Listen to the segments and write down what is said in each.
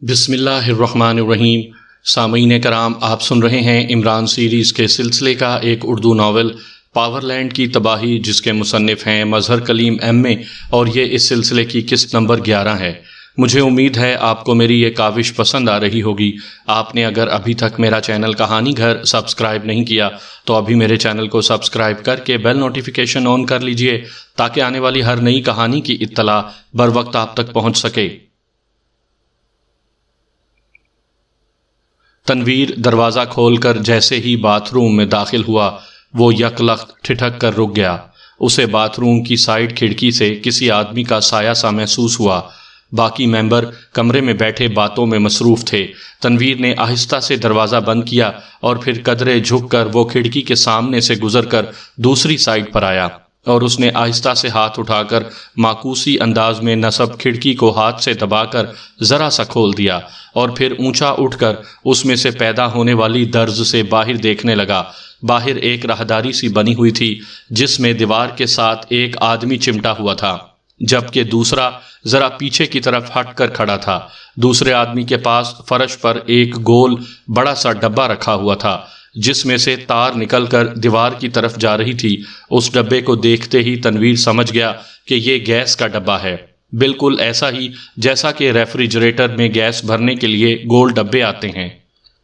بسم اللہ الرحمن الرحیم۔ سامعین کرام، آپ سن رہے ہیں عمران سیریز کے سلسلے کا ایک اردو ناول پاور لینڈ کی تباہی، جس کے مصنف ہیں مظہر کلیم ایم اے، اور یہ اس سلسلے کی قسط نمبر 11 ہے۔ مجھے امید ہے آپ کو میری یہ کاوش پسند آ رہی ہوگی۔ آپ نے اگر ابھی تک میرا چینل کہانی گھر سبسکرائب نہیں کیا تو ابھی میرے چینل کو سبسکرائب کر کے بیل نوٹیفیکیشن آن کر لیجئے تاکہ آنے والی ہر نئی کہانی کی اطلاع بروقت آپ تک پہنچ سکے۔ تنویر دروازہ کھول کر جیسے ہی باتھ روم میں داخل ہوا، وہ یک لخت ٹھٹک کر رک گیا۔ اسے باتھ روم کی سائیڈ کھڑکی سے کسی آدمی کا سایہ سا محسوس ہوا۔ باقی ممبر کمرے میں بیٹھے باتوں میں مصروف تھے۔ تنویر نے آہستہ سے دروازہ بند کیا اور پھر قدرے جھک کر وہ کھڑکی کے سامنے سے گزر کر دوسری سائیڈ پر آیا اور اس نے آہستہ سے ہاتھ اٹھا کر معکوسی انداز میں نصب کھڑکی کو ہاتھ سے دبا کر ذرا سا کھول دیا اور پھر اونچا اٹھ کر اس میں سے پیدا ہونے والی درز سے باہر دیکھنے لگا۔ باہر ایک راہداری سی بنی ہوئی تھی جس میں دیوار کے ساتھ ایک آدمی چمٹا ہوا تھا، جبکہ دوسرا ذرا پیچھے کی طرف ہٹ کر کھڑا تھا۔ دوسرے آدمی کے پاس فرش پر ایک گول بڑا سا ڈبہ رکھا ہوا تھا جس میں سے تار نکل کر دیوار کی طرف جا رہی تھی۔ اس ڈبے کو دیکھتے ہی تنویر سمجھ گیا کہ یہ گیس کا ڈبہ ہے، بالکل ایسا ہی جیسا کہ ریفریجریٹر میں گیس بھرنے کے لیے گول ڈبے آتے ہیں۔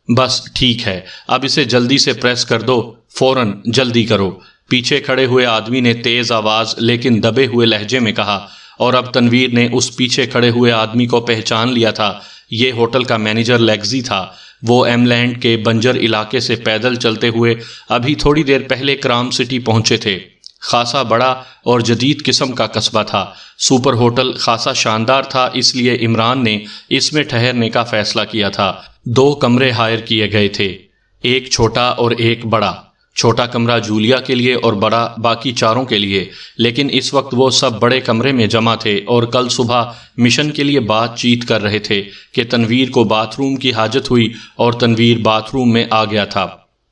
بس ٹھیک ہے، اب اسے جلدی سے پریس کر دو، فوراً جلدی کرو، پیچھے کھڑے ہوئے آدمی نے تیز آواز لیکن دبے ہوئے لہجے میں کہا، اور اب تنویر نے اس پیچھے کھڑے ہوئے آدمی کو پہچان لیا تھا۔ یہ ہوٹل کا مینیجر لیگزی تھا۔ وہ ایم لینڈ کے بنجر علاقے سے پیدل چلتے ہوئے ابھی تھوڑی دیر پہلے کرام سٹی پہنچے تھے۔ خاصا بڑا اور جدید قسم کا قصبہ تھا۔ سپر ہوٹل خاصا شاندار تھا، اس لیے عمران نے اس میں ٹھہرنے کا فیصلہ کیا تھا۔ 2 کمرے ہائر کیے گئے تھے، ایک چھوٹا اور ایک بڑا۔ چھوٹا کمرہ جولیا کے لیے اور بڑا باقی چاروں کے لیے، لیکن اس وقت وہ سب بڑے کمرے میں جمع تھے اور کل صبح مشن کے لیے بات چیت کر رہے تھے کہ تنویر کو باتھ روم کی حاجت ہوئی اور تنویر باتھ روم میں آ گیا تھا۔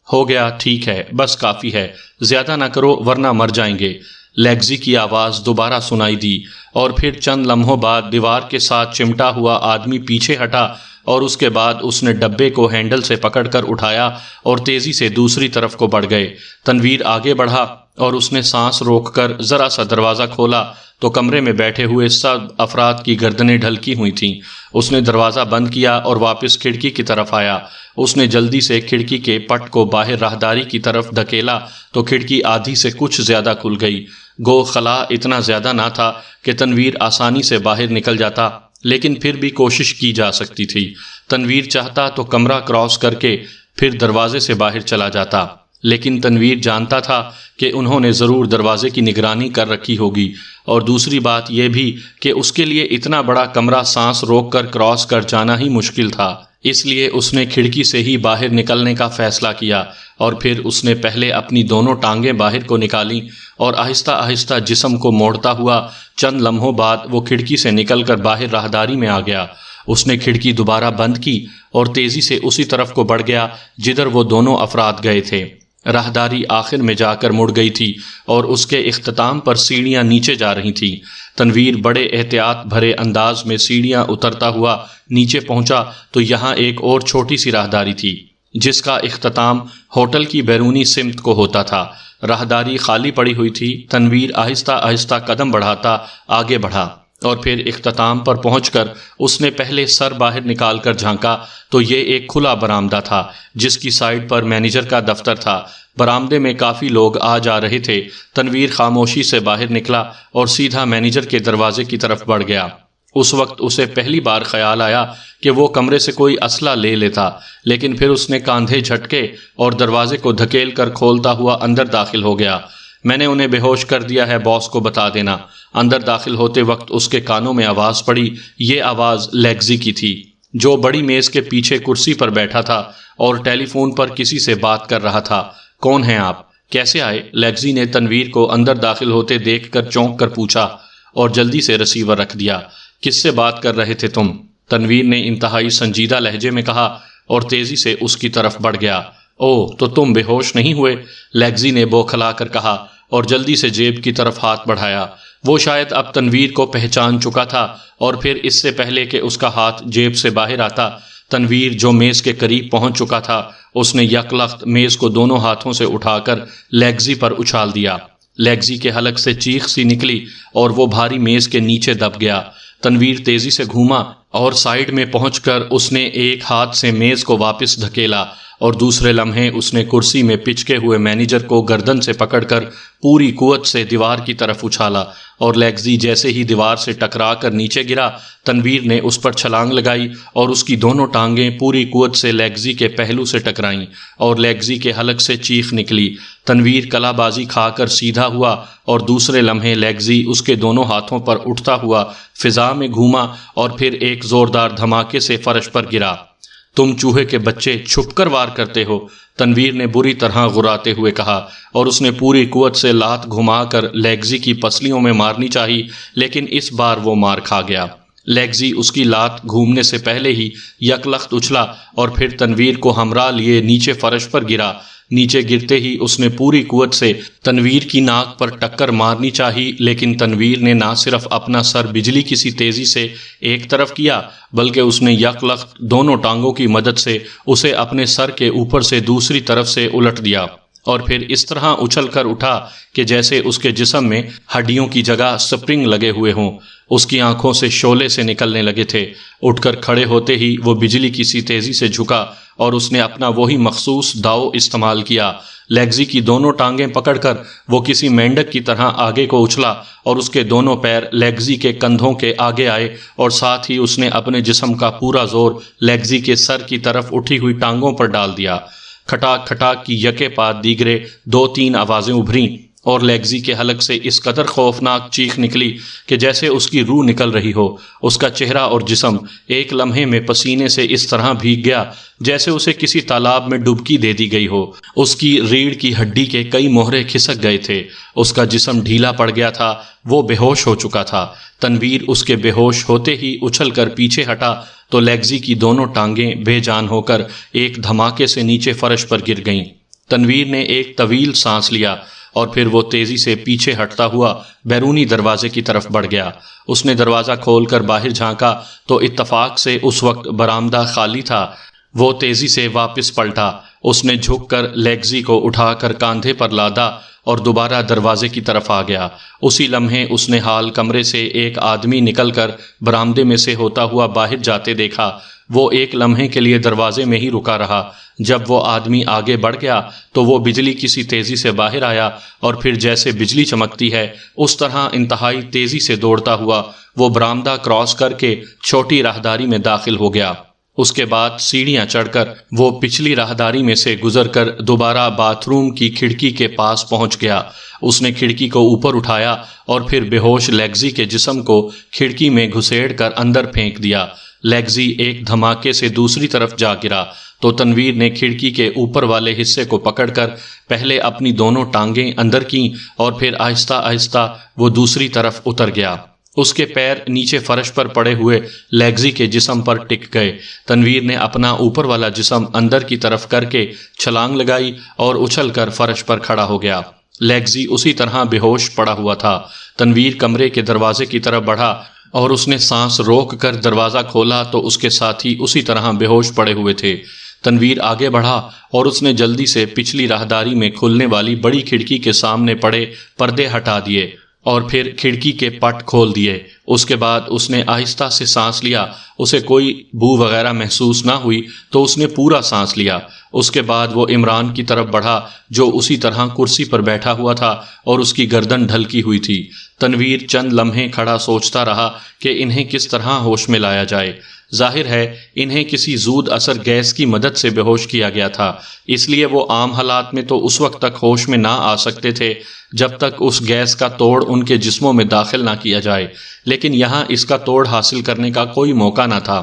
ہو گیا، ٹھیک ہے، بس کافی ہے، زیادہ نہ کرو ورنہ مر جائیں گے، لیگزی کی آواز دوبارہ سنائی دی، اور پھر چند لمحوں بعد دیوار کے ساتھ چمٹا ہوا آدمی پیچھے ہٹا اور اس کے بعد اس نے ڈبے کو ہینڈل سے پکڑ کر اٹھایا اور تیزی سے دوسری طرف کو بڑھ گئے۔ تنویر آگے بڑھا اور اس نے سانس روک کر ذرا سا دروازہ کھولا تو کمرے میں بیٹھے ہوئے سب افراد کی گردنیں ڈھلکی ہوئی تھیں۔ اس نے دروازہ بند کیا اور واپس کھڑکی کی طرف آیا۔ اس نے جلدی سے کھڑکی کے پٹ کو باہر راہداری کی طرف دھکیلا تو کھڑکی آدھی سے کچھ زیادہ کھل گئی۔ گو خلا اتنا زیادہ نہ تھا کہ تنویر آسانی سے باہر نکل جاتا، لیکن پھر بھی کوشش کی جا سکتی تھی۔ تنویر چاہتا تو کمرہ کراس کر کے پھر دروازے سے باہر چلا جاتا، لیکن تنویر جانتا تھا کہ انہوں نے ضرور دروازے کی نگرانی کر رکھی ہوگی، اور دوسری بات یہ بھی کہ اس کے لیے اتنا بڑا کمرہ سانس روک کر کراس کر جانا ہی مشکل تھا۔ اس لیے اس نے کھڑکی سے ہی باہر نکلنے کا فیصلہ کیا، اور پھر اس نے پہلے اپنی دونوں ٹانگیں باہر کو نکالیں اور آہستہ آہستہ جسم کو موڑتا ہوا چند لمحوں بعد وہ کھڑکی سے نکل کر باہر راہداری میں آ گیا۔ اس نے کھڑکی دوبارہ بند کی اور تیزی سے اسی طرف کو بڑھ گیا جدھر وہ دونوں افراد گئے تھے۔ راہداری آخر میں جا کر مڑ گئی تھی اور اس کے اختتام پر سیڑھیاں نیچے جا رہی تھیں۔ تنویر بڑے احتیاط بھرے انداز میں سیڑھیاں اترتا ہوا نیچے پہنچا تو یہاں ایک اور چھوٹی سی راہداری تھی جس کا اختتام ہوٹل کی بیرونی سمت کو ہوتا تھا۔ راہداری خالی پڑی ہوئی تھی۔ تنویر آہستہ آہستہ قدم بڑھاتا آگے بڑھا اور پھر اختتام پر پہنچ کر اس نے پہلے سر باہر نکال کر جھانکا تو یہ ایک کھلا برآمدہ تھا جس کی سائیڈ پر مینیجر کا دفتر تھا۔ برآمدے میں کافی لوگ آ جا رہے تھے۔ تنویر خاموشی سے باہر نکلا اور سیدھا مینیجر کے دروازے کی طرف بڑھ گیا۔ اس وقت اسے پہلی بار خیال آیا کہ وہ کمرے سے کوئی اسلحہ لے لیتا، لیکن پھر اس نے کاندھے جھٹکے اور دروازے کو دھکیل کر کھولتا ہوا اندر داخل ہو گیا۔ میں نے انہیں بے ہوش کر دیا ہے، باس کو بتا دینا۔ اندر داخل ہوتے وقت اس کے کانوں میں آواز پڑی۔ یہ آواز لیگزی کی تھی جو بڑی میز کے پیچھے کرسی پر بیٹھا تھا اور ٹیلی فون پر کسی سے بات کر رہا تھا۔ کون ہیں آپ؟ کیسے آئے؟ لیگزی نے تنویر کو اندر داخل ہوتے دیکھ کر چونک کر پوچھا اور جلدی سے ریسیور رکھ دیا۔ کس سے بات کر رہے تھے تم؟ تنویر نے انتہائی سنجیدہ لہجے میں کہا اور تیزی سے اس کی طرف بڑھ گیا۔ او تو تم بے ہوش نہیں ہوئے؟ لیگزی نے بوکھلا کر کہا اور جلدی سے جیب کی طرف ہاتھ بڑھایا۔ وہ شاید اب تنویر کو پہچان چکا تھا، اور پھر اس سے پہلے کہ اس کا ہاتھ جیب سے باہر آتا، تنویر جو میز کے قریب پہنچ چکا تھا، اس نے یک لخت میز کو دونوں ہاتھوں سے اٹھا کر لیگزی پر اچھال دیا۔ لیگزی کے حلق سے چیخ سی نکلی اور وہ بھاری میز کے نیچے دب گیا۔ تنویر تیزی سے گھوما اور سائیڈ میں پہنچ کر اس نے ایک ہاتھ سے میز کو واپس دھکیلا اور دوسرے لمحے اس نے کرسی میں پچکے ہوئے مینیجر کو گردن سے پکڑ کر پوری قوت سے دیوار کی طرف اچھالا، اور لیگزی جیسے ہی دیوار سے ٹکرا کر نیچے گرا، تنویر نے اس پر چھلانگ لگائی اور اس کی دونوں ٹانگیں پوری قوت سے لیگزی کے پہلو سے ٹکرائیں اور لیگزی کے حلق سے چیخ نکلی۔ تنویر کلا بازی کھا کر سیدھا ہوا اور دوسرے لمحے لیگزی اس کے دونوں ہاتھوں پر اٹھتا ہوا فضا میں گھوما اور پھر ایک زوردار دھماکے سے فرش پر گرا۔ تم چوہے کے بچے چھپ کر وار کرتے ہو، تنویر نے بری طرح غراتے ہوئے کہا، اور اس نے پوری قوت سے لات گھما کر لیگزی کی پسلیوں میں مارنی چاہی، لیکن اس بار وہ مار کھا گیا۔ لیگزی اس کی لات گھومنے سے پہلے ہی یک لخت اچھلا اور پھر تنویر کو ہمراہ لیے نیچے فرش پر گرا۔ نیچے گرتے ہی اس نے پوری قوت سے تنویر کی ناک پر ٹکر مارنی چاہی، لیکن تنویر نے نہ صرف اپنا سر بجلی کی سی تیزی سے ایک طرف کیا، بلکہ اس نے یک لخت دونوں ٹانگوں کی مدد سے اسے اپنے سر کے اوپر سے دوسری طرف سے الٹ دیا، اور پھر اس طرح اچھل کر اٹھا کہ جیسے اس کے جسم میں ہڈیوں کی جگہ سپرنگ لگے ہوئے ہوں۔ اس کی آنکھوں سے شعلے سے نکلنے لگے تھے۔ اٹھ کر کھڑے ہوتے ہی وہ بجلی کی سی تیزی سے جھکا اور اس نے اپنا وہی مخصوص داؤ استعمال کیا۔ لیگزی کی دونوں ٹانگیں پکڑ کر وہ کسی مینڈک کی طرح آگے کو اچھلا اور اس کے دونوں پیر لیگزی کے کندھوں کے آگے آئے، اور ساتھ ہی اس نے اپنے جسم کا پورا زور لیگزی کے سر کی طرف اٹھی ہوئی ٹانگوں پر ڈال دیا۔ کھٹاک کھٹاک کی یکے بعد دیگرے 2-3 آوازیں ابھریں اور لیگزی کے حلق سے اس قدر خوفناک چیخ نکلی کہ جیسے اس کی روح نکل رہی ہو۔ اس کا چہرہ اور جسم ایک لمحے میں پسینے سے اس طرح بھیگ گیا جیسے اسے کسی تالاب میں ڈبکی دے دی گئی ہو۔ اس کی ریڑھ کی ہڈی کے کئی مہرے کھسک گئے تھے، اس کا جسم ڈھیلا پڑ گیا تھا، وہ بے ہوش ہو چکا تھا۔ تنویر اس کے بے ہوش ہوتے ہی اچھل کر پیچھے ہٹا تو لیگزی کی دونوں ٹانگیں بے جان ہو کر ایک دھماکے سے نیچے فرش پر گر گئیں۔ تنویر نے ایک طویل سانس لیا اور پھر وہ تیزی سے پیچھے ہٹتا ہوا بیرونی دروازے کی طرف بڑھ گیا۔ اس نے دروازہ کھول کر باہر جھانکا تو اتفاق سے اس وقت برآمدہ خالی تھا۔ وہ تیزی سے واپس پلٹا، اس نے جھک کر لیگزی کو اٹھا کر کاندھے پر لادا اور دوبارہ دروازے کی طرف آ گیا۔ اسی لمحے اس نے ہال کمرے سے ایک آدمی نکل کر برآمدے میں سے ہوتا ہوا باہر جاتے دیکھا۔ وہ ایک لمحے کے لیے دروازے میں ہی رکا رہا۔ جب وہ آدمی آگے بڑھ گیا تو وہ بجلی کسی تیزی سے باہر آیا، اور پھر جیسے بجلی چمکتی ہے اس طرح انتہائی تیزی سے دوڑتا ہوا وہ برآمدہ کراس کر کے چھوٹی راہداری میں داخل ہو گیا۔ اس کے بعد سیڑھیاں چڑھ کر وہ پچھلی راہداری میں سے گزر کر دوبارہ باتھ روم کی کھڑکی کے پاس پہنچ گیا۔ اس نے کھڑکی کو اوپر اٹھایا اور پھر بے ہوش لیگزی کے جسم کو کھڑکی میں گھسیڑ کر اندر پھینک دیا۔ لیگزی ایک دھماکے سے دوسری طرف جا گرا تو تنویر نے کھڑکی کے اوپر والے حصے کو پکڑ کر پہلے اپنی دونوں ٹانگیں اندر کیں اور پھر آہستہ آہستہ وہ دوسری طرف اتر گیا۔ اس کے پیر نیچے فرش پر پڑے ہوئے لیگزی کے جسم پر ٹک گئے۔ تنویر نے اپنا اوپر والا جسم اندر کی طرف کر کے چھلانگ لگائی اور اچھل کر فرش پر کھڑا ہو گیا۔ لیگزی اسی طرح بے ہوش پڑا ہوا تھا۔ تنویر کمرے کے دروازے کی طرف بڑھا اور اس نے سانس روک کر دروازہ کھولا تو اس کے ساتھی اسی طرح بے ہوش پڑے ہوئے تھے۔ تنویر آگے بڑھا اور اس نے جلدی سے پچھلی راہداری میں کھلنے والی بڑی کھڑکی کے سامنے پڑے پردے ہٹا دیے اور پھر کھڑکی کے پٹ کھول دیے۔ اس کے بعد اس نے آہستہ سے سانس لیا۔ اسے کوئی بو وغیرہ محسوس نہ ہوئی تو اس نے پورا سانس لیا۔ اس کے بعد وہ عمران کی طرف بڑھا جو اسی طرح کرسی پر بیٹھا ہوا تھا اور اس کی گردن ڈھلکی ہوئی تھی۔ تنویر چند لمحے کھڑا سوچتا رہا کہ انہیں کس طرح ہوش میں لایا جائے۔ ظاہر ہے انہیں کسی زود اثر گیس کی مدد سے بے ہوش کیا گیا تھا، اس لیے وہ عام حالات میں تو اس وقت تک ہوش میں نہ آ سکتے تھے جب تک اس گیس کا توڑ ان کے جسموں میں داخل نہ کیا جائے، لیکن یہاں اس کا توڑ حاصل کرنے کا کوئی موقع نہ تھا،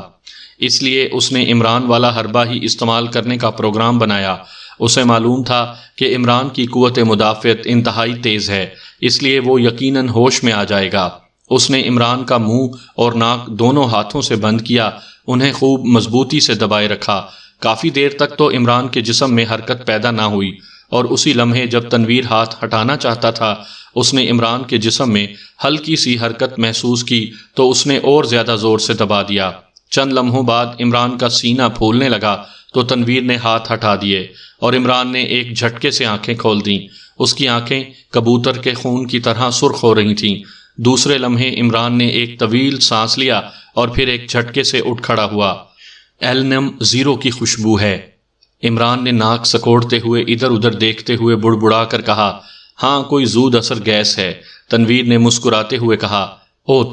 اس لیے اس نے عمران والا حربہ ہی استعمال کرنے کا پروگرام بنایا۔ اسے معلوم تھا کہ عمران کی قوت مدافعت انتہائی تیز ہے، اس لیے وہ یقیناً ہوش میں آ جائے گا۔ اس نے عمران کا منہ اور ناک دونوں ہاتھوں سے بند کیا، انہیں خوب مضبوطی سے دبائے رکھا۔ کافی دیر تک تو عمران کے جسم میں حرکت پیدا نہ ہوئی، اور اسی لمحے جب تنویر ہاتھ ہٹانا چاہتا تھا اس نے عمران کے جسم میں ہلکی سی حرکت محسوس کی تو اس نے اور زیادہ زور سے دبا دیا۔ چند لمحوں بعد عمران کا سینہ پھولنے لگا تو تنویر نے ہاتھ ہٹا دیے اور عمران نے ایک جھٹکے سے آنکھیں کھول دیں۔ اس کی آنکھیں کبوتر کے خون کی طرح سرخ ہو رہی تھیں۔ دوسرے لمحے عمران نے ایک طویل سانس لیا اور پھر ایک جھٹکے سے اٹھ کھڑا ہوا۔ ایلنم 0 کی خوشبو ہے، عمران نے ناک سکوڑتے ہوئے ادھر ادھر دیکھتے ہوئے بڑبڑا کر کہا۔ ہاں، کوئی زود اثر گیس ہے، تنویر نے مسکراتے ہوئے کہا۔ او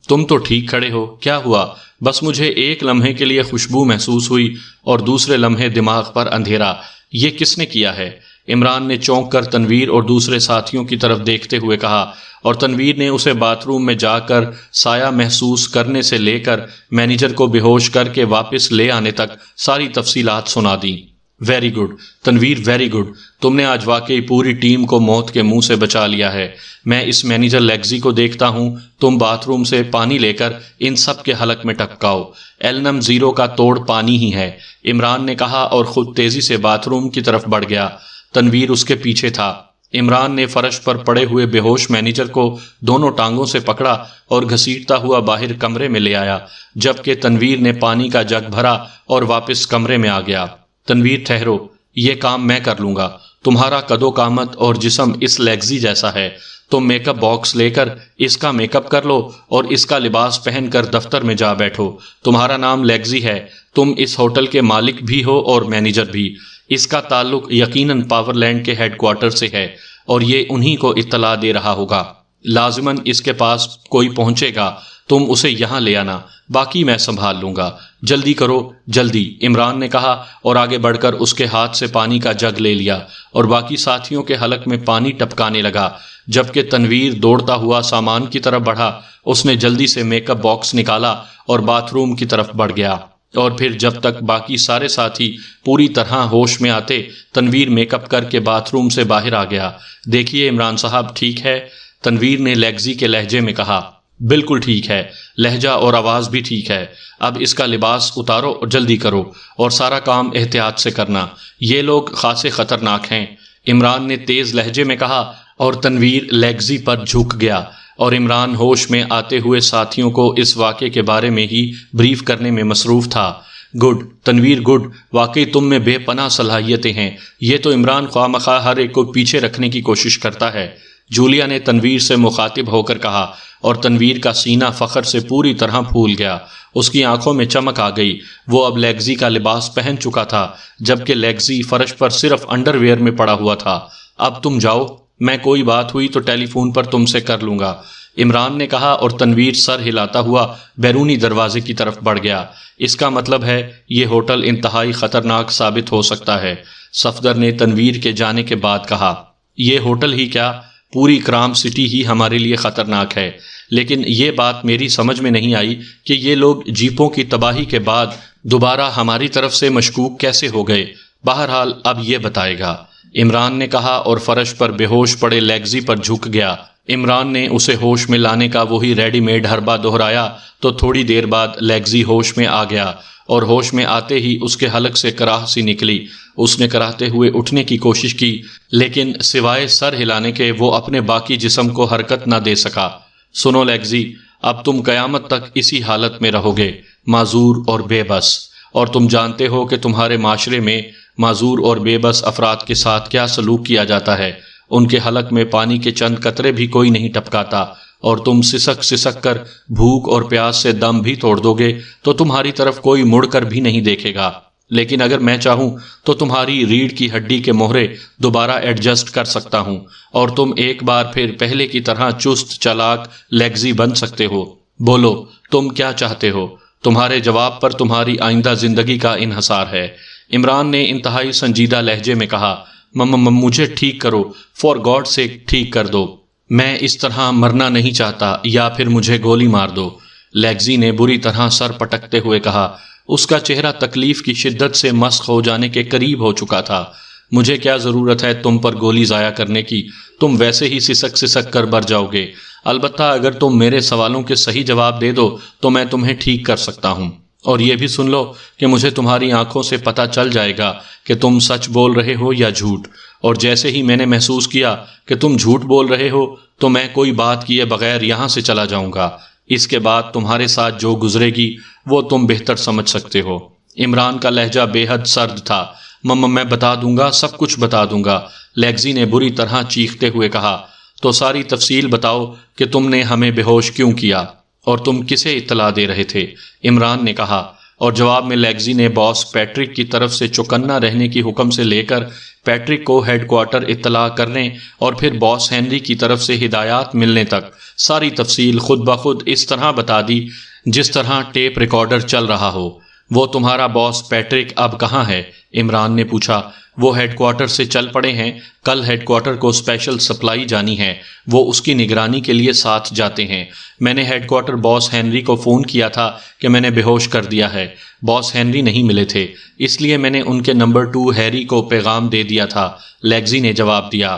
تم تو ٹھیک کھڑے ہو، کیا ہوا؟ بس مجھے ایک لمحے کے لیے خوشبو محسوس ہوئی اور دوسرے لمحے دماغ پر اندھیرا۔ یہ کس نے کیا ہے؟ عمران نے چونک کر تنویر اور دوسرے ساتھیوں کی طرف دیکھتے ہوئے کہا، اور تنویر نے اسے باتھ روم میں جا کر سایہ محسوس کرنے سے لے کر مینیجر کو بے ہوش کر کے واپس لے آنے تک ساری تفصیلات سنا دیں۔ Very good Tanveer, very good, تم نے آج واقعی پوری ٹیم کو موت کے منہ سے بچا لیا ہے۔ میں اس مینیجر لیگزی کو دیکھتا ہوں، تم باتھ روم سے پانی لے کر ان سب کے حلق میں ٹپکاؤ۔ ایلنم 0 کا توڑ پانی ہی ہے، عمران نے کہا اور خود تیزی سے باتھ روم کی طرف بڑھ گیا۔ تنویر اس کے پیچھے تھا۔ عمران نے فرش پر پڑے ہوئے بے ہوش مینیجر کو دونوں ٹانگوں سے پکڑا اور گھسیٹتا ہوا باہر کمرے میں لے آیا، جبکہ تنویر نے پانی کا جگ بھرا اور واپس کمرے میں آ گیا۔ تنویر ٹھہرو، یہ کام میں کر لوں گا، تمہارا قد و قامت اور جسم اس لیگزی جیسا ہے، تم میک اپ باکس لے کر اس کا میک اپ کر لو اور اس کا لباس پہن کر دفتر میں جا بیٹھو۔ تمہارا نام لیگزی ہے، تم اس ہوٹل کے مالک بھی ہو اور مینیجر بھی۔ اس کا تعلق یقیناً پاور لینڈ کے ہیڈ کوارٹر سے ہے اور یہ انہی کو اطلاع دے رہا ہوگا۔ لازماً اس کے پاس کوئی پہنچے گا، تم اسے یہاں لے آنا، باقی میں سنبھال لوں گا۔ جلدی کرو، جلدی، عمران نے کہا اور آگے بڑھ کر اس کے ہاتھ سے پانی کا جگ لے لیا اور باقی ساتھیوں کے حلق میں پانی ٹپکانے لگا۔ جبکہ تنویر دوڑتا ہوا سامان کی طرف بڑھا، اس نے جلدی سے میک اپ باکس نکالا اور باتھ روم کی طرف بڑھ گیا، اور پھر جب تک باقی سارے ساتھی پوری طرح ہوش میں آتے، تنویر میک اپ کر کے باتھ روم سے باہر آ گیا۔ دیکھیے عمران صاحب ٹھیک ہے، تنویر نے لیگزی کے لہجے میں کہا۔ بالکل ٹھیک ہے، لہجہ اور آواز بھی ٹھیک ہے، اب اس کا لباس اتارو اور جلدی کرو اور سارا کام احتیاط سے کرنا، یہ لوگ خاصے خطرناک ہیں، عمران نے تیز لہجے میں کہا، اور تنویر لیگزی پر جھک گیا اور عمران ہوش میں آتے ہوئے ساتھیوں کو اس واقعے کے بارے میں ہی بریف کرنے میں مصروف تھا۔ گڈ تنویر، گڈ، واقعی تم میں بے پناہ صلاحیتیں ہیں، یہ تو عمران خواہ مخواہ ہر ایک کو پیچھے رکھنے کی کوشش کرتا ہے، جولیا نے تنویر سے مخاطب ہو کر کہا، اور تنویر کا سینہ فخر سے پوری طرح پھول گیا، اس کی آنکھوں میں چمک آ گئی، وہ اب لیگزی کا لباس پہن چکا تھا، جبکہ لیگزی فرش پر صرف انڈر ویئر میں پڑا ہوا تھا۔ اب تم جاؤ، میں کوئی بات ہوئی تو ٹیلی فون پر تم سے کر لوں گا، عمران نے کہا، اور تنویر سر ہلاتا ہوا بیرونی دروازے کی طرف بڑھ گیا۔ اس کا مطلب ہے یہ ہوٹل انتہائی خطرناک ثابت ہو سکتا ہے، صفدر نے تنویر کے جانے کے بعد کہا۔ یہ ہوٹل ہی کیا، پوری کرام سٹی ہی ہمارے لیے خطرناک ہے، لیکن یہ بات میری سمجھ میں نہیں آئی کہ یہ لوگ جیپوں کی تباہی کے بعد دوبارہ ہماری طرف سے مشکوک کیسے ہو گئے۔ بہرحال اب یہ بتائے گا، عمران نے کہا اور فرش پر بے ہوش پڑے لیگزی پر جھک گیا۔ عمران نے اسے ہوش میں لانے کا وہی ریڈی میڈ حربہ دہرایا تو تھوڑی دیر بعد لیگزی ہوش میں آ گیا، اور ہوش میں آتے ہی اس کے حلق سے کراہ سی نکلی۔ اس نے کراہتے ہوئے اٹھنے کی کوشش کی، لیکن سوائے سر ہلانے کے وہ اپنے باقی جسم کو حرکت نہ دے سکا۔ سنو لیگزی، اب تم قیامت تک اسی حالت میں رہو گے، معذور اور بے بس، اور تم جانتے ہو کہ تمہارے معاشرے میں معذور اور بے بس افراد کے ساتھ کیا سلوک کیا جاتا ہے، ان کے حلق میں پانی کے چند قطرے بھی کوئی نہیں ٹپکاتا، اور تم سسک سسک کر بھوک اور پیاس سے دم بھی توڑ دو گے تو تمہاری طرف کوئی مڑ کر بھی نہیں دیکھے گا، لیکن اگر میں چاہوں تو تمہاری ریڑھ کی ہڈی کے مہرے دوبارہ ایڈجسٹ کر سکتا ہوں اور تم ایک بار پھر پہلے کی طرح چست چالاک لیگزی بن سکتے ہو۔ بولو تم کیا چاہتے ہو؟ تمہارے جواب پر تمہاری آئندہ زندگی کا انحصار ہے، عمران نے انتہائی سنجیدہ لہجے میں کہا۔ مجھے ٹھیک کرو، فار گاڈ سیک ٹھیک کر دو، میں اس طرح مرنا نہیں چاہتا، یا پھر مجھے گولی مار دو، لیگزی نے بری طرح سر پٹکتے ہوئے کہا۔ اس کا چہرہ تکلیف کی شدت سے مسخ ہو جانے کے قریب ہو چکا تھا۔ مجھے کیا ضرورت ہے تم پر گولی ضائع کرنے کی، تم ویسے ہی سسک سسک کر مر جاؤ گے، البتہ اگر تم میرے سوالوں کے صحیح جواب دے دو تو میں تمہیں ٹھیک کر سکتا ہوں۔ اور یہ بھی سن لو کہ مجھے تمہاری آنکھوں سے پتہ چل جائے گا کہ تم سچ بول رہے ہو یا جھوٹ، اور جیسے ہی میں نے محسوس کیا کہ تم جھوٹ بول رہے ہو تو میں کوئی بات کیے بغیر یہاں سے چلا جاؤں گا۔ اس کے بعد تمہارے ساتھ جو گزرے گی وہ تم بہتر سمجھ سکتے ہو۔ عمران کا لہجہ بے حد سرد تھا۔ میں بتا دوں گا، سب کچھ بتا دوں گا، لیگزی نے بری طرح چیختے ہوئے کہا۔ تو ساری تفصیل بتاؤ کہ تم نے ہمیں بے ہوش کیوں کیا اور تم کسے اطلاع دے رہے تھے، عمران نے کہا، اور جواب میں لیگزی نے باس پیٹرک کی طرف سے چوکنا رہنے کی حکم سے لے کر پیٹرک کو ہیڈ کوارٹر اطلاع کرنے اور پھر باس ہنری کی طرف سے ہدایات ملنے تک ساری تفصیل خود بخود اس طرح بتا دی جس طرح ٹیپ ریکارڈر چل رہا ہو۔ وہ تمہارا باس پیٹرک اب کہاں ہے؟ عمران نے پوچھا۔ وہ ہیڈ کوارٹر سے چل پڑے ہیں، کل ہیڈ کوارٹر کو اسپیشل سپلائی جانی ہے، وہ اس کی نگرانی کے لیے ساتھ جاتے ہیں۔ میں نے ہیڈ کوارٹر باس ہنری کو فون کیا تھا کہ میں نے بے ہوش کر دیا ہے۔ باس ہنری نہیں ملے تھے، اس لیے میں نے ان کے نمبر 2 ہیری کو پیغام دے دیا تھا، لیگزی نے جواب دیا۔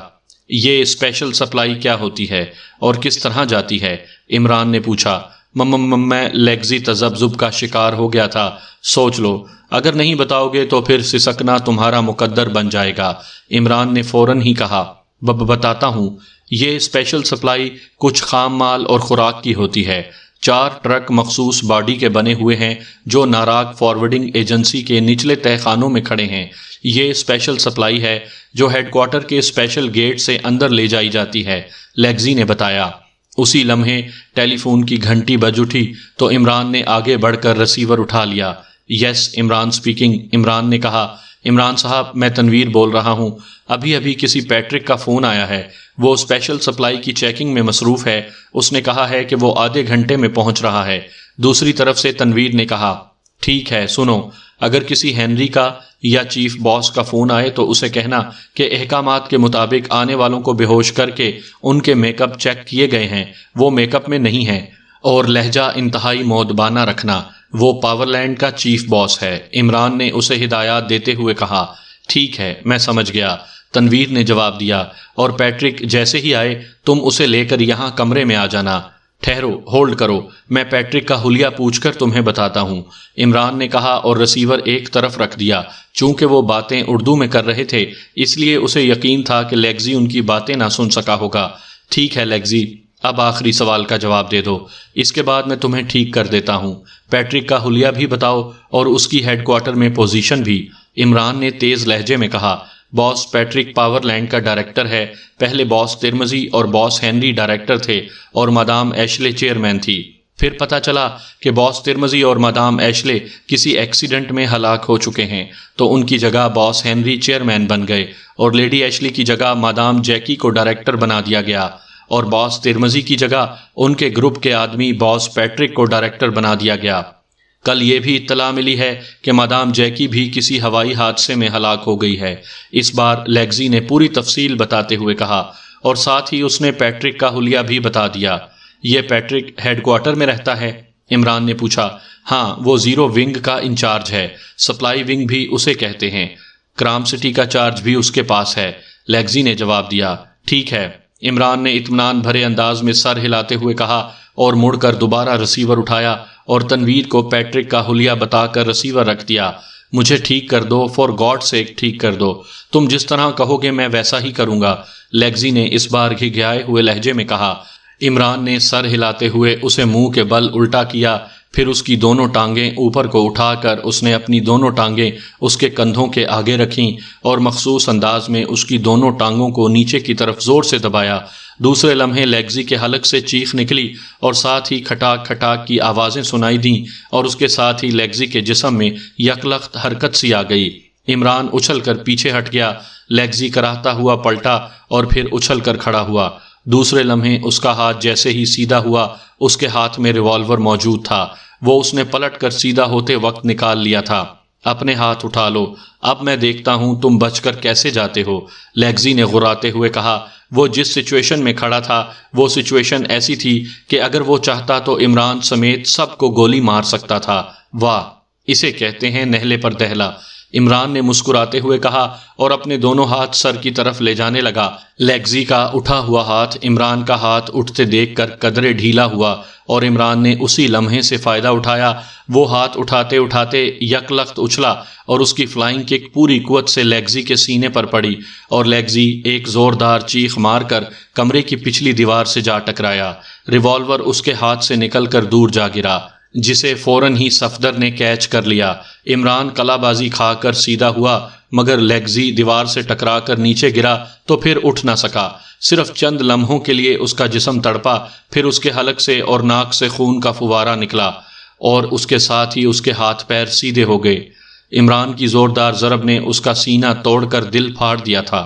یہ اسپیشل سپلائی کیا ہوتی ہے اور کس طرح جاتی ہے؟ عمران نے پوچھا۔ میں لیگزی تذبذب کا شکار ہو گیا تھا۔ سوچ لو، اگر نہیں بتاؤ گے تو پھر سسکنا تمہارا مقدر بن جائے گا۔ عمران نے فوراً ہی کہا، بتاتا ہوں۔ یہ اسپیشل سپلائی کچھ خام مال اور خوراک کی ہوتی ہے۔ 4 ٹرک مخصوص باڈی کے بنے ہوئے ہیں جو ناراگ فارورڈنگ ایجنسی کے نچلے تہہ خانوں میں کھڑے ہیں۔ یہ اسپیشل سپلائی ہے جو ہیڈ کوارٹر کے اسپیشل گیٹ سے اندر لے جائی جاتی ہے، لیگزی نے بتایا۔ اسی لمحے ٹیلی فون کی گھنٹی بج اٹھی تو عمران نے آگے بڑھ کر ریسیور اٹھا لیا۔ یس عمران اسپیکنگ، عمران نے کہا۔ عمران صاحب، میں تنویر بول رہا ہوں۔ ابھی کسی پیٹرک کا فون آیا ہے، وہ اسپیشل سپلائی کی چیکنگ میں مصروف ہے۔ اس نے کہا ہے کہ وہ آدھے گھنٹے میں پہنچ رہا ہے۔ دوسری طرف سے تنویر نے کہا، ٹھیک ہے، سنو، اگر کسی ہنری کا یا چیف باس کا فون آئے تو اسے کہنا کہ احکامات کے مطابق آنے والوں کو بے ہوش کر کے ان کے میک اپ چیک کیے گئے ہیں، وہ میک اپ میں نہیں ہیں، اور لہجہ انتہائی مؤدبانہ رکھنا، وہ پاور لینڈ کا چیف باس ہے۔ عمران نے اسے ہدایات دیتے ہوئے کہا۔ ٹھیک ہے، میں سمجھ گیا، تنویر نے جواب دیا، اور پیٹرک جیسے ہی آئے تم اسے لے کر یہاں کمرے میں آ جانا۔ ٹھہرو، ہولڈ کرو، میں پیٹرک کا حلیہ پوچھ کر تمہیں بتاتا ہوں، عمران نے کہا اور ریسیور ایک طرف رکھ دیا۔ چونکہ وہ باتیں اردو میں کر رہے تھے اس لیے اسے یقین تھا کہ لیگزی ان کی باتیں نہ سن سکا ہوگا۔ ٹھیک ہے لیگزی، اب آخری سوال کا جواب دے دو، اس کے بعد میں تمہیں ٹھیک کر دیتا ہوں۔ پیٹرک کا حلیہ بھی بتاؤ اور اس کی ہیڈ کوارٹر میں پوزیشن بھی، عمران نے تیز لہجے میں کہا۔ باس پیٹرک پاور لینڈ کا ڈائریکٹر ہے، پہلے باس ترمزی اور باس ہنری ڈائریکٹر تھے اور مادام ایشلے چیئرمین تھی۔ پھر پتہ چلا کہ باس ترمزی اور مادام ایشلے کسی ایکسیڈنٹ میں ہلاک ہو چکے ہیں تو ان کی جگہ باس ہنری چیئرمین بن گئے اور لیڈی ایشلی کی جگہ مادام جیکی کو ڈائریکٹر بنا دیا گیا، اور باس ترمزی کی جگہ ان کے گروپ کے آدمی باس پیٹرک کو ڈائریکٹر بنا دیا گیا۔ کل یہ بھی اطلاع ملی ہے کہ مادام جیکی بھی کسی ہوائی حادثے میں ہلاک ہو گئی ہے۔ اس بار لیگزی نے پوری تفصیل بتاتے ہوئے کہا، اور ساتھ ہی اس نے پیٹرک کا حلیہ بھی بتا دیا۔ یہ پیٹرک ہیڈ کوارٹر میں رہتا ہے؟ عمران نے پوچھا۔ ہاں، وہ 0 ونگ کا انچارج ہے، سپلائی ونگ بھی اسے کہتے ہیں، کرام سٹی کا چارج بھی اس کے پاس ہے، لیگزی نے جواب دیا۔ ٹھیک ہے، عمران نے اطمینان بھرے انداز میں سر ہلاتے ہوئے کہا اور مڑ کر دوبارہ ریسیور اٹھایا اور تنویر کو پیٹرک کا حلیہ بتا کر ریسیور رکھ دیا۔ مجھے ٹھیک کر دو، فار گاڈ سیک ٹھیک کر دو، تم جس طرح کہو گے میں ویسا ہی کروں گا، لیگزی نے اس بار گھگھائے ہوئے لہجے میں کہا۔ عمران نے سر ہلاتے ہوئے اسے منہ کے بل الٹا کیا، پھر اس کی دونوں ٹانگیں اوپر کو اٹھا کر اس نے اپنی دونوں ٹانگیں اس کے کندھوں کے آگے رکھیں اور مخصوص انداز میں اس کی دونوں ٹانگوں کو نیچے کی طرف زور سے دبایا۔ دوسرے لمحے لیگزی کے حلق سے چیخ نکلی اور ساتھ ہی کھٹاک کھٹاک کی آوازیں سنائی دیں، اور اس کے ساتھ ہی لیگزی کے جسم میں یکلخت حرکت سی آ گئی۔ عمران اچھل کر پیچھے ہٹ گیا، لیگزی کراہتا ہوا پلٹا اور پھر اچھل کر کھڑا ہوا۔ دوسرے لمحے اس کا ہاتھ جیسے ہی سیدھا ہوا اس کے ہاتھ میں ریوالور موجود تھا، وہ اس نے پلٹ کر سیدھا ہوتے وقت نکال لیا تھا۔ اپنے ہاتھ اٹھا لو، اب میں دیکھتا ہوں تم بچ کر کیسے جاتے ہو، لیگزی نے غراتے ہوئے کہا۔ وہ جس سچویشن میں کھڑا تھا وہ سچویشن ایسی تھی کہ اگر وہ چاہتا تو عمران سمیت سب کو گولی مار سکتا تھا۔ واہ! اسے کہتے ہیں نہلے پر دہلا۔ عمران نے مسکراتے ہوئے کہا اور اپنے دونوں ہاتھ سر کی طرف لے جانے لگا۔ لیگزی کا اٹھا ہوا ہاتھ عمران کا ہاتھ اٹھتے دیکھ کر قدرے ڈھیلا ہوا اور عمران نے اسی لمحے سے فائدہ اٹھایا۔ وہ ہاتھ اٹھاتے اٹھاتے یک لخت اچھلا اور اس کی فلائنگ کک پوری قوت سے لیگزی کے سینے پر پڑی اور لیگزی ایک زوردار چیخ مار کر کمرے کی پچھلی دیوار سے جا ٹکرایا۔ ریوالور اس کے ہاتھ سے نکل کر دور جا گرا، جسے فوراً ہی صفدر نے کیچ کر لیا۔ عمران قلع بازی کھا کر سیدھا ہوا، مگر لیگزی دیوار سے ٹکرا کر نیچے گرا تو پھر اٹھ نہ سکا۔ صرف چند لمحوں کے لیے اس کا جسم تڑپا، پھر اس کے حلق سے اور ناک سے خون کا فوارہ نکلا اور اس کے ساتھ ہی اس کے ہاتھ پیر سیدھے ہو گئے۔ عمران کی زوردار ضرب نے اس کا سینہ توڑ کر دل پھاڑ دیا تھا۔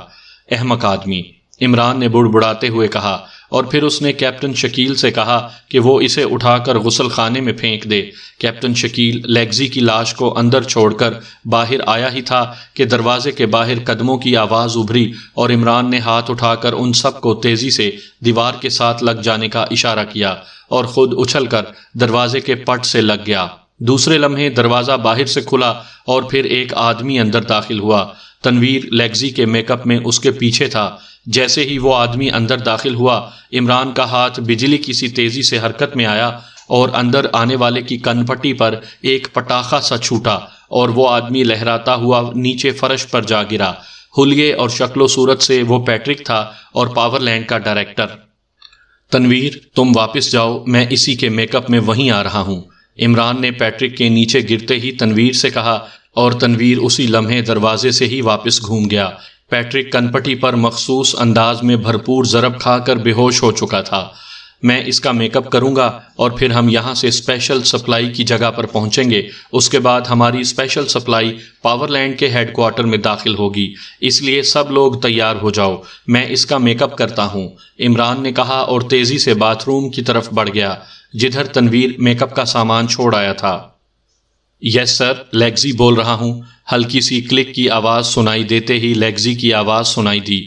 احمق آدمی، عمران نے بڑبڑاتے ہوئے کہا، اور پھر اس نے کیپٹن شکیل سے کہا کہ وہ اسے اٹھا کر غسل خانے میں پھینک دے۔ کیپٹن شکیل لیگزی کی لاش کو اندر چھوڑ کر باہر آیا ہی تھا کہ دروازے کے باہر قدموں کی آواز ابھری اور عمران نے ہاتھ اٹھا کر ان سب کو تیزی سے دیوار کے ساتھ لگ جانے کا اشارہ کیا اور خود اچھل کر دروازے کے پٹ سے لگ گیا۔ دوسرے لمحے دروازہ باہر سے کھلا اور پھر ایک آدمی اندر داخل ہوا۔ تنویر لیگزی کے میک اپ میں اس کے پیچھے تھا۔ جیسے ہی وہ آدمی اندر داخل ہوا، عمران کا ہاتھ بجلی کی سی تیزی سے حرکت میں آیا اور اندر آنے والے کی کن پٹی پر ایک پٹاخہ سا چھوٹا اور وہ آدمی لہراتا ہوا نیچے فرش پر جا گرا۔ حلیے اور شکل و صورت سے وہ پیٹرک تھا اور پاور لینڈ کا ڈائریکٹر۔ تنویر، تم واپس جاؤ، میں اسی کے میک اپ میں وہیں آ رہا ہوں، عمران نے پیٹرک کے نیچے گرتے ہی تنویر سے کہا، اور تنویر اسی لمحے دروازے سے ہی واپس گھوم گیا۔ پیٹرک کنپٹی پر مخصوص انداز میں بھرپور ضرب کھا کر بے ہوش ہو چکا تھا۔ میں اس کا میک اپ کروں گا اور پھر ہم یہاں سے اسپیشل سپلائی کی جگہ پر پہنچیں گے۔ اس کے بعد ہماری اسپیشل سپلائی پاور لینڈ کے ہیڈ کوارٹر میں داخل ہوگی، اس لیے سب لوگ تیار ہو جاؤ، میں اس کا میک اپ کرتا ہوں، عمران نے کہا اور تیزی سے باتھ روم کی طرف بڑھ گیا جدھر تنویر میک اپ کا سامان چھوڑ آیا تھا۔ یس سر، لیگزی بول رہا ہوں، ہلکی سی کلک کی آواز سنائی دیتے ہی لیگزی کی آواز سنائی دی۔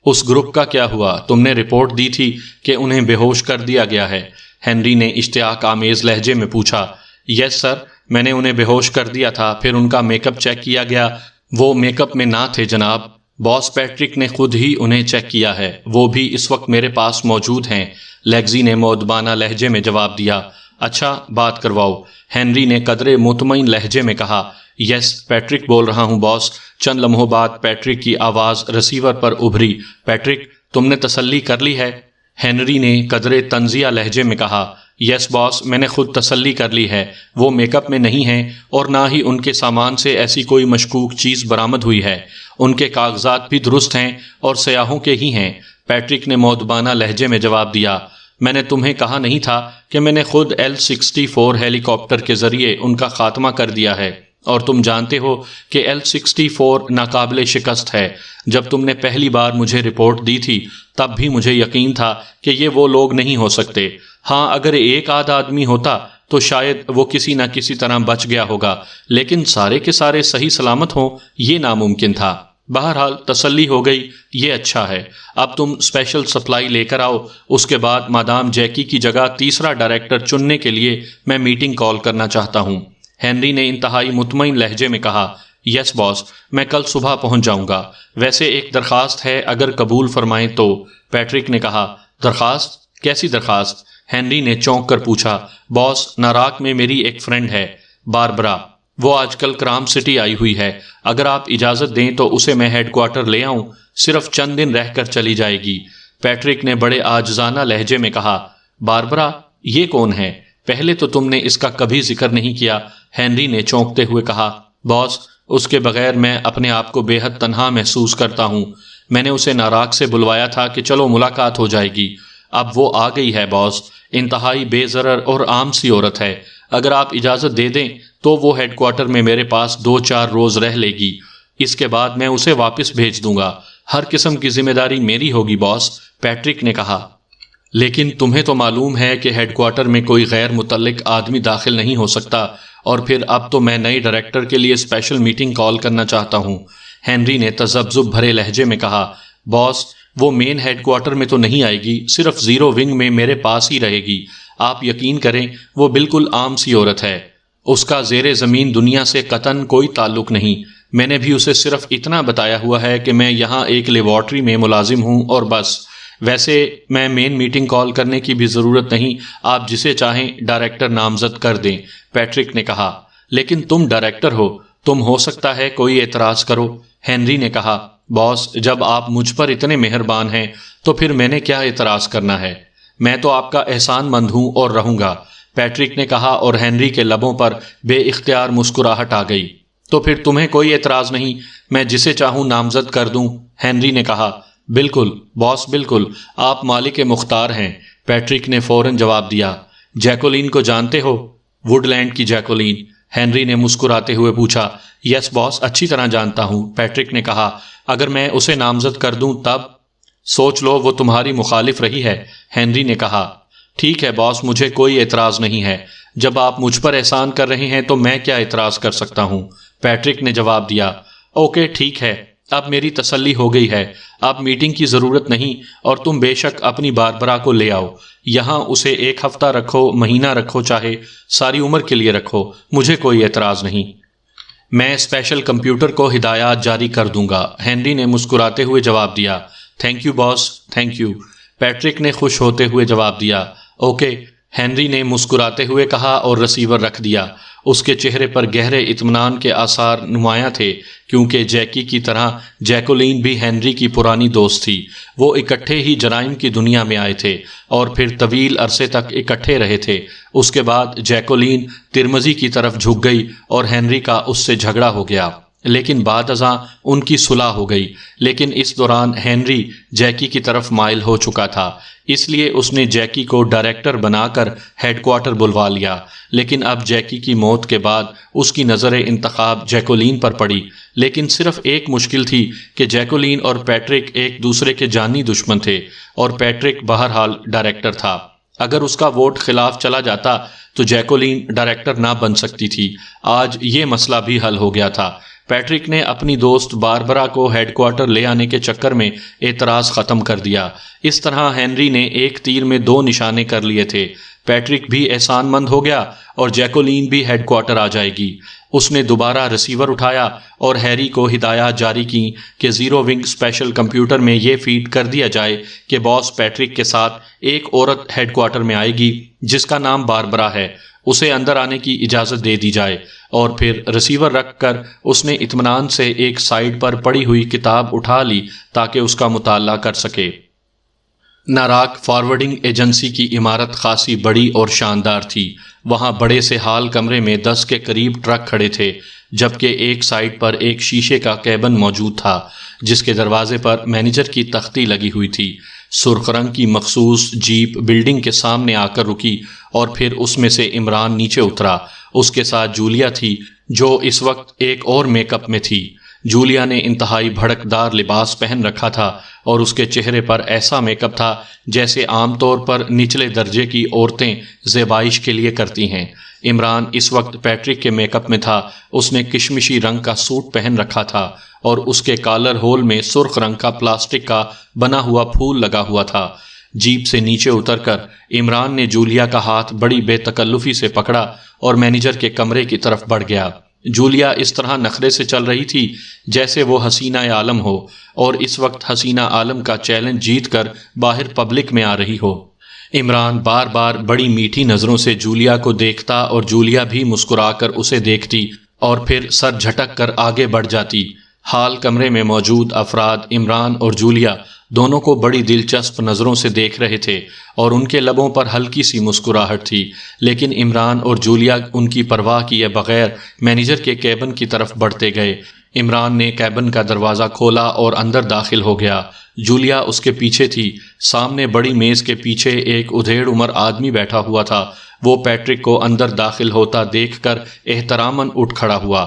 اس گروپ کا کیا ہوا؟ تم نے رپورٹ دی تھی کہ انہیں بے ہوش کر دیا گیا ہے، ہنری نے اشتیاق آمیز لہجے میں پوچھا۔ یس سر، میں نے انہیں بے ہوش کر دیا تھا، پھر ان کا میک اپ چیک کیا گیا، وہ میک اپ میں نہ تھے جناب، باس پیٹرک نے خود ہی انہیں چیک کیا ہے، وہ بھی اس وقت میرے پاس موجود ہیں، لیگزی نے مؤدبانہ لہجے میں جواب دیا۔ اچھا، بات کرواؤ، ہنری نے قدرے مطمئن لہجے میں کہا۔ یس، پیٹرک بول رہا ہوں باس۔ چند لمحوں بعد پیٹرک کی آواز ریسیور پر ابھری۔ پیٹرک، تم نے تسلی کر لی ہے؟ ہنری نے قدرے طنزیہ لہجے میں کہا۔ یس باس، میں نے خود تسلی کر لی ہے، وہ میک اپ میں نہیں ہیں اور نہ ہی ان کے سامان سے ایسی کوئی مشکوک چیز برآمد ہوئی ہے، ان کے کاغذات بھی درست ہیں اور سیاحوں کے ہی ہیں، پیٹرک نے مؤدبانہ لہجے میں جواب دیا۔ میں نے تمہیں کہا نہیں تھا کہ میں نے خود L-64 ہیلی کاپٹر کے ذریعے ان کا خاتمہ کر دیا ہے، اور تم جانتے ہو کہ L-64 ناقابل شکست ہے۔ جب تم نے پہلی بار مجھے رپورٹ دی تھی تب بھی مجھے یقین تھا کہ یہ وہ لوگ نہیں ہو سکتے۔ ہاں، اگر ایک آدھ آدمی ہوتا تو شاید وہ کسی نہ کسی طرح بچ گیا ہوگا، لیکن سارے کے سارے صحیح سلامت ہوں یہ ناممکن تھا۔ بہرحال تسلی ہو گئی، یہ اچھا ہے۔ اب تم اسپیشل سپلائی لے کر آؤ، اس کے بعد مادام جیکی کی جگہ تیسرا ڈائریکٹر چننے کے لیے میں میٹنگ کال کرنا چاہتا ہوں، ہنری نے انتہائی مطمئن لہجے میں کہا۔ یس باس، میں کل صبح پہنچ جاؤں گا، ویسے ایک درخواست ہے اگر قبول فرمائیں تو، پیٹرک نے کہا۔ درخواست؟ کیسی درخواست؟ ہنری نے چونک کر پوچھا۔ باس، ناراک میں میری ایک فرینڈ ہے، باربرا، وہ آج کل کرام سٹی آئی ہوئی ہے، اگر آپ اجازت دیں تو اسے میں ہیڈ کوارٹر لے آؤں، صرف چند دن رہ کر چلی جائے گی، پیٹرک نے بڑے عاجزانہ لہجے میں کہا۔ باربرا، یہ کون ہے؟ پہلے تو تم نے اس کا کبھی ذکر نہیں کیا، ہنری نے چونکتے ہوئے کہا۔ باس، اس کے بغیر میں اپنے آپ کو بے حد تنہا محسوس کرتا ہوں، میں نے اسے ناراک سے بلوایا تھا کہ چلو ملاقات ہو جائے گی، اب وہ آ گئی ہے باس، انتہائی بے ضرر اور عام سی عورت ہے، اگر آپ اجازت دے دیں تو وہ ہیڈ کوارٹر میں میرے پاس 2-4 روز رہ لے گی، اس کے بعد میں اسے واپس بھیج دوں گا، ہر قسم کی ذمہ داری میری ہوگی باس، پیٹرک نے کہا۔ لیکن تمہیں تو معلوم ہے کہ ہیڈ کوارٹر میں کوئی غیر متعلق آدمی داخل نہیں ہو سکتا، اور پھر اب تو میں نئے ڈائریکٹر کے لیے اسپیشل میٹنگ کال کرنا چاہتا ہوں، ہنری نے تذبذب بھرے لہجے میں کہا۔ باس، وہ مین ہیڈ کوارٹر میں تو نہیں آئے گی، صرف زیرو ونگ میں میرے پاس ہی رہے گی، آپ یقین کریں وہ بالکل عام سی عورت ہے، اس کا زیر زمین دنیا سے قطعاً کوئی تعلق نہیں. میں نے بھی اسے صرف اتنا بتایا ہوا ہے کہ میں یہاں ایک لیبارٹری میں ملازم ہوں اور بس. ویسے میں مین میٹنگ کال کرنے کی بھی ضرورت نہیں، آپ جسے چاہیں ڈائریکٹر نامزد کر دیں، پیٹرک نے کہا. لیکن تم ڈائریکٹر ہو، تم ہو سکتا ہے کوئی اعتراض کرو، ہنری نے کہا. باس، جب آپ مجھ پر اتنے مہربان ہیں تو پھر میں نے کیا اعتراض کرنا ہے؟ میں تو آپ کا احسان مند ہوں اور رہوں گا، پیٹرک نے کہا، اور ہنری کے لبوں پر بے اختیار مسکراہٹ آ گئی. تو پھر تمہیں کوئی اعتراض نہیں، میں جسے چاہوں نامزد کر دوں، ہنری نے کہا. بالکل باس، بالکل، آپ مالک مختار ہیں، پیٹرک نے فوراً جواب دیا. جیکولین کو جانتے ہو؟ ووڈ لینڈ کی جیکولین، ہنری نے مسکراتے ہوئے پوچھا. یس باس، اچھی طرح جانتا ہوں، پیٹرک نے کہا. اگر میں اسے نامزد کر دوں تب؟ سوچ لو، وہ تمہاری مخالف رہی ہے، ہنری نے کہا. ٹھیک ہے باس، مجھے کوئی اعتراض نہیں ہے. جب آپ مجھ پر احسان کر رہے ہیں تو میں کیا اعتراض کر سکتا ہوں، پیٹرک نے جواب دیا. اوکے ٹھیک ہے، اب میری تسلی ہو گئی ہے. اب میٹنگ کی ضرورت نہیں، اور تم بے شک اپنی باربرا کو لے آؤ یہاں. اسے ایک ہفتہ رکھو، مہینہ رکھو، چاہے ساری عمر کے لیے رکھو، مجھے کوئی اعتراض نہیں. میں اسپیشل کمپیوٹر کو ہدایات جاری کر دوں گا، ہنری نے مسکراتے ہوئے جواب دیا. Thank you boss, thank you, Patrick نے خوش ہوتے ہوئے جواب دیا. اوکے، ہنری نے مسکراتے ہوئے کہا اور رسیور رکھ دیا. اس کے چہرے پر گہرے اطمینان کے آثار نمایاں تھے، کیونکہ جیکی کی طرح جیکولین بھی ہنری کی پرانی دوست تھی. وہ اکٹھے ہی جرائم کی دنیا میں آئے تھے اور پھر طویل عرصے تک اکٹھے رہے تھے. اس کے بعد جیکولین ترمزی کی طرف جھک گئی اور ہنری کا اس سے جھگڑا ہو گیا، لیکن بعد ازاں ان کی صلح ہو گئی. لیکن اس دوران ہنری جیکی کی طرف مائل ہو چکا تھا، اس لیے اس نے جیکی کو ڈائریکٹر بنا کر ہیڈ کوارٹر بلوا لیا. لیکن اب جیکی کی موت کے بعد اس کی نظر انتخاب جیکولین پر پڑی. لیکن صرف ایک مشکل تھی کہ جیکولین اور پیٹرک ایک دوسرے کے جانی دشمن تھے، اور پیٹرک بہرحال ڈائریکٹر تھا. اگر اس کا ووٹ خلاف چلا جاتا تو جیکولین ڈائریکٹر نہ بن سکتی تھی. آج یہ مسئلہ بھی حل ہو گیا تھا. پیٹرک نے اپنی دوست باربرا کو ہیڈ کوارٹر لے آنے کے چکر میں اعتراض ختم کر دیا. اس طرح ہنری نے ایک تیر میں دو نشانے کر لیے تھے. پیٹرک بھی احسان مند ہو گیا اور جیکولین بھی ہیڈ کوارٹر آ جائے گی. اس نے دوبارہ ریسیور اٹھایا اور ہیری کو ہدایات جاری کی کہ زیرو ونگ اسپیشل کمپیوٹر میں یہ فیڈ کر دیا جائے کہ باس پیٹرک کے ساتھ ایک عورت ہیڈ کوارٹر میں آئے گی جس کا نام باربرا ہے، اسے اندر آنے کی اجازت دے دی جائے. اور پھر ریسیور رکھ کر اس نے اطمینان سے ایک سائڈ پر پڑی ہوئی کتاب اٹھا لی تاکہ اس کا مطالعہ کر سکے. ناراک فارورڈنگ ایجنسی کی عمارت خاصی بڑی اور شاندار تھی. وہاں بڑے سے ہال کمرے میں 10 کے قریب ٹرک کھڑے تھے، جبکہ ایک سائڈ پر ایک شیشے کا کیبن موجود تھا جس کے دروازے پر مینیجر کی تختی لگی ہوئی تھی. سرخ رنگ کی مخصوص جیپ بلڈنگ کے سامنے آ کر رکی اور پھر اس میں سے عمران نیچے اترا. اس کے ساتھ جولیا تھی جو اس وقت ایک اور میک اپ میں تھی. جولیا نے انتہائی بھڑکدار لباس پہن رکھا تھا اور اس کے چہرے پر ایسا میک اپ تھا جیسے عام طور پر نچلے درجے کی عورتیں زیبائش کے لیے کرتی ہیں. عمران اس وقت پیٹرک کے میک اپ میں تھا. اس نے کشمشی رنگ کا سوٹ پہن رکھا تھا اور اس کے کالر ہول میں سرخ رنگ کا پلاسٹک کا بنا ہوا پھول لگا ہوا تھا. جیپ سے نیچے اتر کر عمران نے جولیا کا ہاتھ بڑی بے تکلفی سے پکڑا اور مینیجر کے کمرے کی طرف بڑھ گیا. جولیا اس طرح نخرے سے چل رہی تھی جیسے وہ حسینہ عالم ہو اور اس وقت حسینہ عالم کا چیلنج جیت کر باہر پبلک میں آ رہی ہو. عمران بار بار بڑی میٹھی نظروں سے جولیا کو دیکھتا اور جولیا بھی مسکرا کر اسے دیکھتی اور پھر سر جھٹک کر آگے بڑھ جاتی. ہال کمرے میں موجود افراد عمران اور جولیا دونوں کو بڑی دلچسپ نظروں سے دیکھ رہے تھے اور ان کے لبوں پر ہلکی سی مسکراہٹ تھی. لیکن عمران اور جولیا ان کی پرواہ کیے بغیر مینیجر کے کیبن کی طرف بڑھتے گئے. عمران نے کیبن کا دروازہ کھولا اور اندر داخل ہو گیا. جولیا اس کے پیچھے تھی. سامنے بڑی میز کے پیچھے ایک ادھیڑ عمر آدمی بیٹھا ہوا تھا. وہ پیٹرک کو اندر داخل ہوتا دیکھ کر احتراماً اٹھ کھڑا ہوا.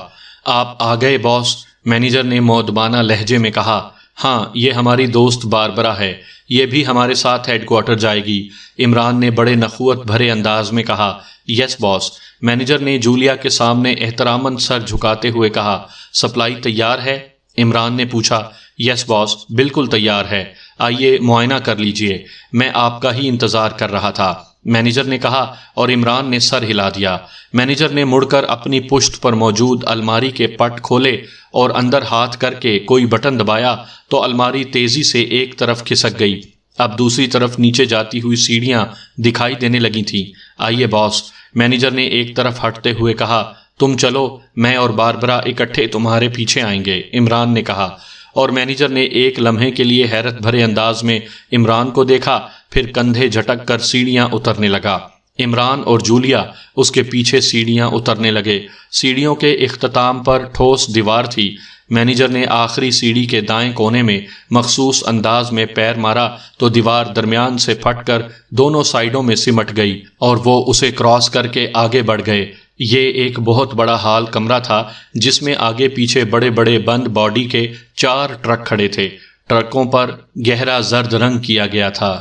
آپ آ گئے باس، مینیجر نے مؤدبانہ لہجے میں کہا. ہاں، یہ ہماری دوست باربرا ہے، یہ بھی ہمارے ساتھ ہیڈ کوارٹر جائے گی، عمران نے بڑے نخوت بھرے انداز میں کہا. یس باس، مینیجر نے جولیا کے سامنے احتراماً سر جھکاتے ہوئے کہا. سپلائی تیار ہے؟ عمران نے پوچھا. یس باس، بالکل تیار ہے، آئیے معائنہ کر لیجئے، میں آپ کا ہی انتظار کر رہا تھا. مینیجر نے کہا اور عمران نے سر ہلا دیا۔ مینیجر نے مڑ کر اپنی پشت پر موجود الماری کے پٹ کھولے اور اندر ہاتھ کر کے کوئی بٹن دبایا تو الماری تیزی سے ایک طرف کھسک گئی۔ اب دوسری طرف نیچے جاتی ہوئی سیڑھیاں دکھائی دینے لگی تھیں۔ آئیے باس، مینیجر نے ایک طرف ہٹتے ہوئے کہا، تم چلو، میں اور باربرا اکٹھے تمہارے پیچھے آئیں گے، عمران نے کہا، اور مینیجر نے ایک لمحے کے لیے حیرت بھرے انداز میں عمران کو دیکھا، پھر کندھے جھٹک کر سیڑھیاں اترنے لگا۔ عمران اور جولیا اس کے پیچھے سیڑھیاں اترنے لگے۔ سیڑھیوں کے اختتام پر ٹھوس دیوار تھی۔ مینیجر نے آخری سیڑھی کے دائیں کونے میں مخصوص انداز میں پیر مارا تو دیوار درمیان سے پھٹ کر دونوں سائیڈوں میں سمٹ گئی اور وہ اسے کراس کر کے آگے بڑھ گئے۔ یہ ایک بہت بڑا ہال کمرہ تھا جس میں آگے پیچھے بڑے بڑے بند باڈی کے 4 ٹرک کھڑے تھے۔ ٹرکوں پر گہرا زرد رنگ کیا گیا تھا۔